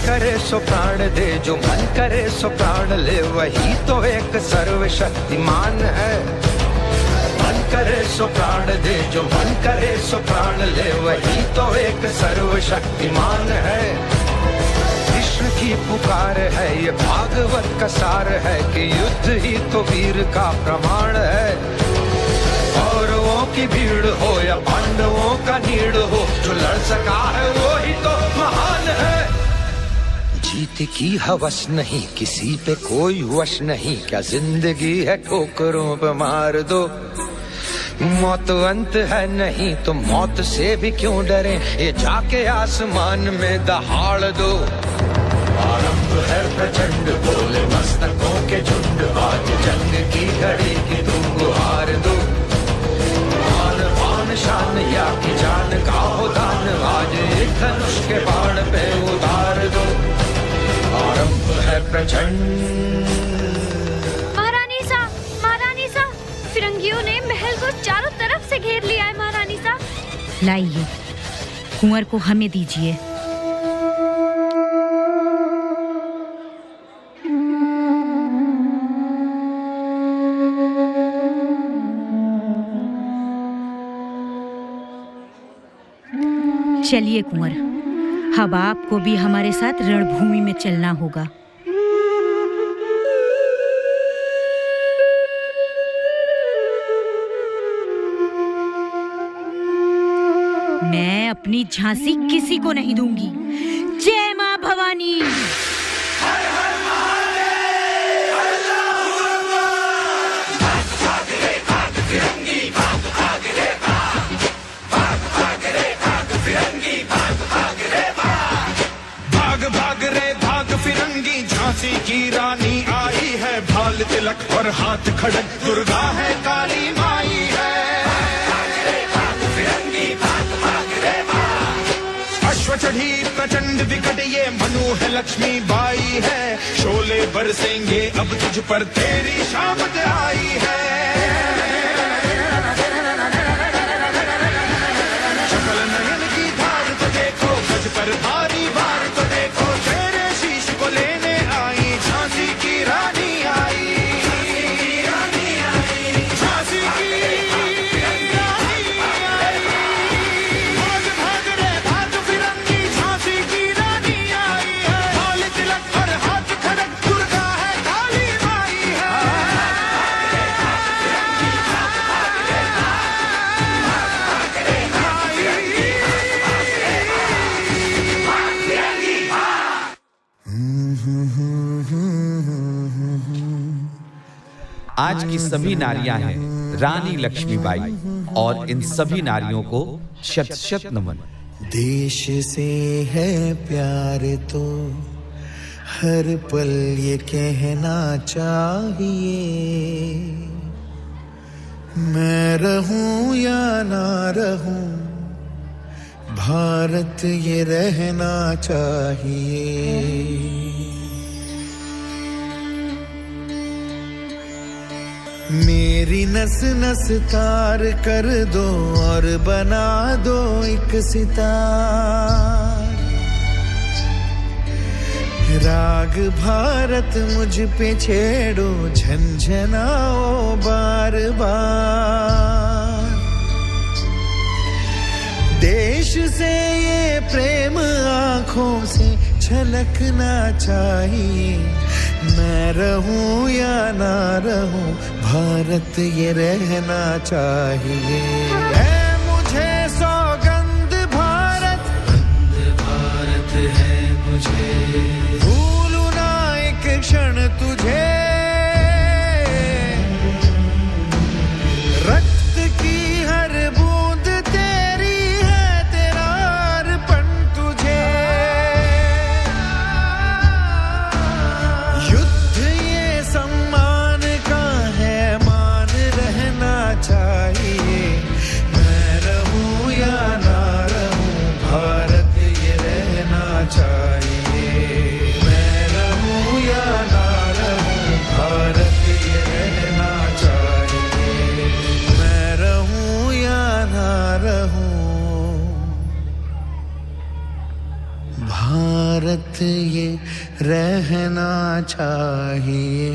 करे सो प्राण दे, जो मन करे सो प्राण ले, वही तो एक सर्वशक्तिमान है। मन करे सो प्राण दे, जो मन करे सो प्राण ले, वही तो एक सर्वशक्तिमान है। कृष्ण की पुकार है, ये भागवत का सार है कि युद्ध ही तो वीर का प्रमाण है। कौरवों की भीड़ हो या पांडवों का नीड़ हो, जो लड़ सका है वो ही तो महान है। जीत की हवस नहीं, किसी पे कोई वश नहीं, क्या जिंदगी है ठोकरों पे मार दो। मौत अंत है नहीं तो मौत से भी क्यों डरे, ये जाके आसमान में दहाड़ दो। आरंभ है प्रचंड बोले मस्तकों प्रचंड। महारानी सा, फिरंगियों ने महल को चारों तरफ से घेर लिया है महारानी सा। लाइए, कुंवर को हमें दीजिए। चलिए कुंवर, अब आपको भी हमारे साथ रणभूमि में चलना होगा। मैं अपनी झांसी किसी को नहीं दूंगी। जय मां भवानी। झांसी की रानी आई है, भाल तिलक और हाथ खड़क, दुर्गा है काली माई है। अश्व चढ़ी प्रचंड विकट ये मनु है, लक्ष्मी बाई है। शोले बरसेंगे अब तुझ पर, तेरी शामत आई है। शकल नयन की धार तो देखो, गज पर भारी बार तो देखो, तेरे शीश को लेने आई झांसी की रानी आई। झांसी की रानी आई। भाग भाग रे भाग फिरंगी, झांसी की रानी आई है। भाल तिलक और हाथ खड़क, दुर्गा है काली माई है। आज की सभी नारियां हैं रानी लक्ष्मीबाई और इन सभी नारियों को शत शत नमन। देश से है प्यार तो हर पल ये कहना चाहिए, मैं रहूं या ना रहूं भारत ये रहना चाहिए। मेरी नस नस तार कर दो और बना दो एक सितार। राग भारत मुझ पे छेड़ो, झंझनाओ बार बार। देश से ये प्रेम आंखों से छलकना चाहिए, मैं रहूं या ना रहूं भारत ये रहना चाहिए। है मुझे सौगंध भारत, भारत है मुझे, भूलूं ना एक क्षण तुझे। रक्त की हर बूंद तेरी है, तेरा अर्पण तुझे। युद्ध ये सम्मान का है, मान रहना चाहिए, मैं रहूं या ना रहूं भारत ये रहना चाहिए। मैं रहूं या ना रहूं भारत ये रहना चाहिए, मैं रहूं या ना रहूं भारत ये रहना चाहिए।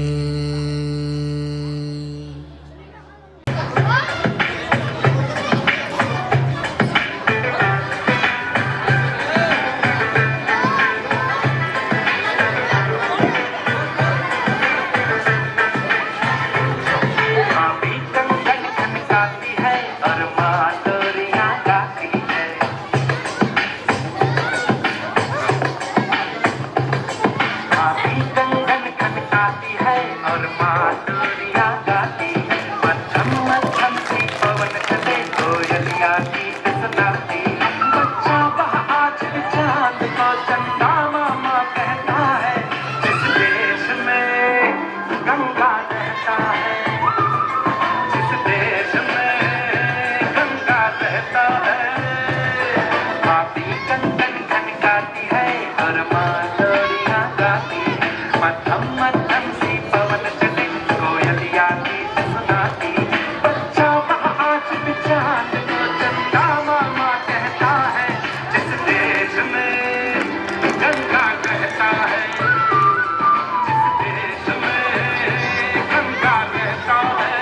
मध्यम मध्यम सी पवन चले कोयलिया गीत सुनाती बच्चा वह आज विचार को चंदा मामा कहता है जिस देश में गंगा कहता है जिस देश में गंगा रहता है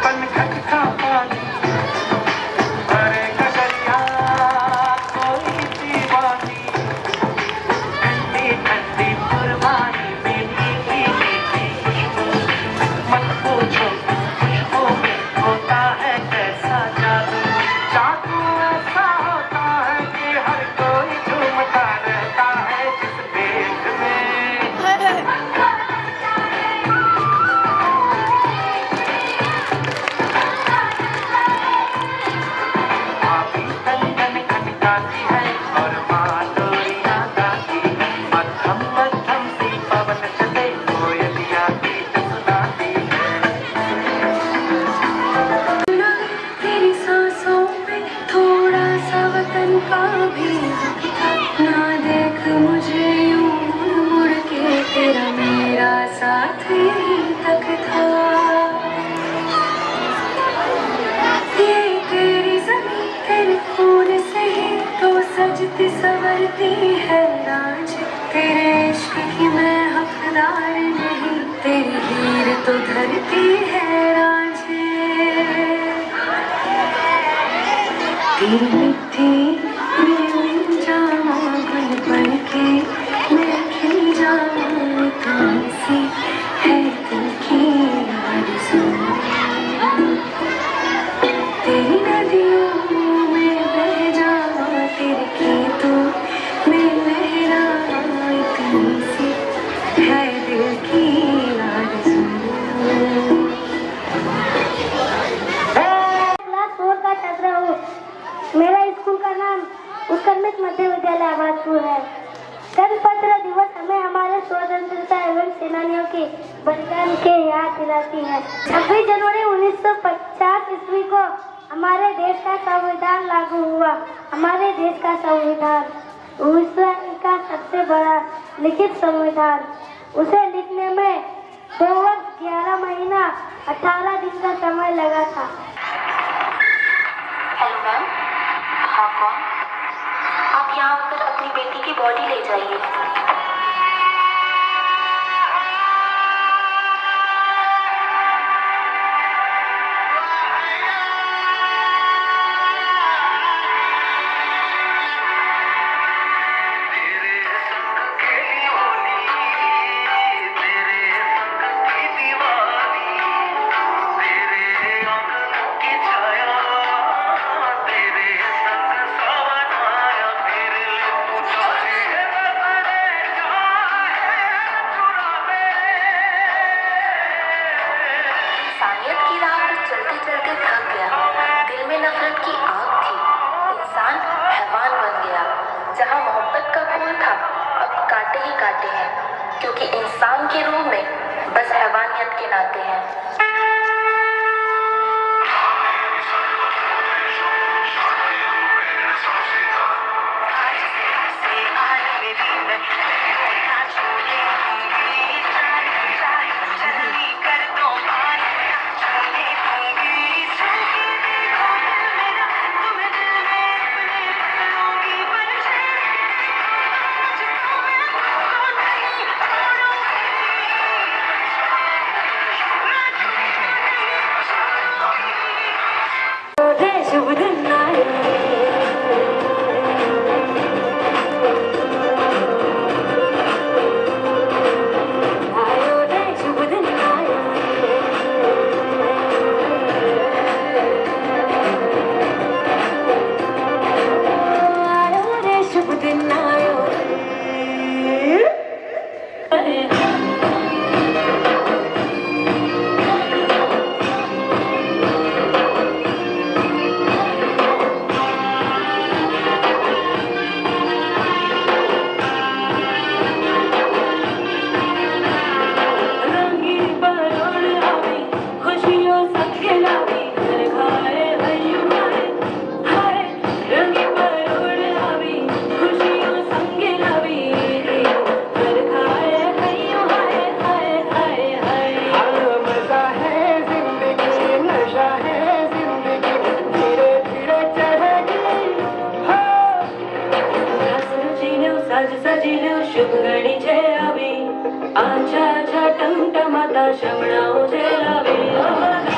पनघट का पानी भरेगा दरिया कोई दीवानी ठंडी ठंडी पुरवानी में मीठी मीठी खुशबू मत पूछो खुशबू में होता है कैसा जादू जादू ऐसा होता है कि हर कोई झूमता रहता है जिस देश में भाभी कंगन खनकाती है और माँ डोरियाँ गाती मध्यम मध्यम सी पवन चले कोयलिया गीत सुनाती तेरी सांसों पे थोड़ा सा वतन का भी ना देख मुझे यूं मुड़ के तेरा मेरा साथ यहीं तक था ये तेरी जमीन तेरे खून से ही तो सजती संवरती है राज तेरे इश्क की मैं हकदार नहीं तेरी हीर तो धरती है रांझे तेरी मिट्टी में मिल जाऊं गुल बन के मैं खिल जाऊं इतनी सी है दिल की आरज़ू तेरी नदियों में बह जाऊं तेरे खेतों में लहराऊं इतनी सी है दिल की आरज़ू क्लास 4 का छात्र हूँ। मेरा स्कूल का नाम उत्कर्मित मध्य विद्यालय आबादपुर है। गणतंत्र दिवस हमें हमारे स्वतंत्रता एवं सेनानियों की बलिदान के याद दिलाती है। 26 जनवरी 1950 ईस्वी को हमारे देश का संविधान लागू हुआ। हमारे देश का संविधान विश्व का सबसे बड़ा लिखित संविधान। उसे लिखने में 2 वर्ष 11 महीना 18 दिन का समय लगा था। Hello ma'am. हाँ कौन? आप यहाँ आकर अपनी बेटी की बॉडी ले जाइए। इंसानियत की राह पर चलते चलते थक गया, दिल में नफरत की आग थी, इंसान हैवान बन गया। जहाँ मोहब्बत का फूल था अब कांटे ही कांटे हैं, क्योंकि इंसान के रूह में बस हैवानियत के नाते हैं। સાજ સજીલ્યું શુભ ગણી છે આવી આછા આછા ટમટમાતા શમણાઓ છે લાવી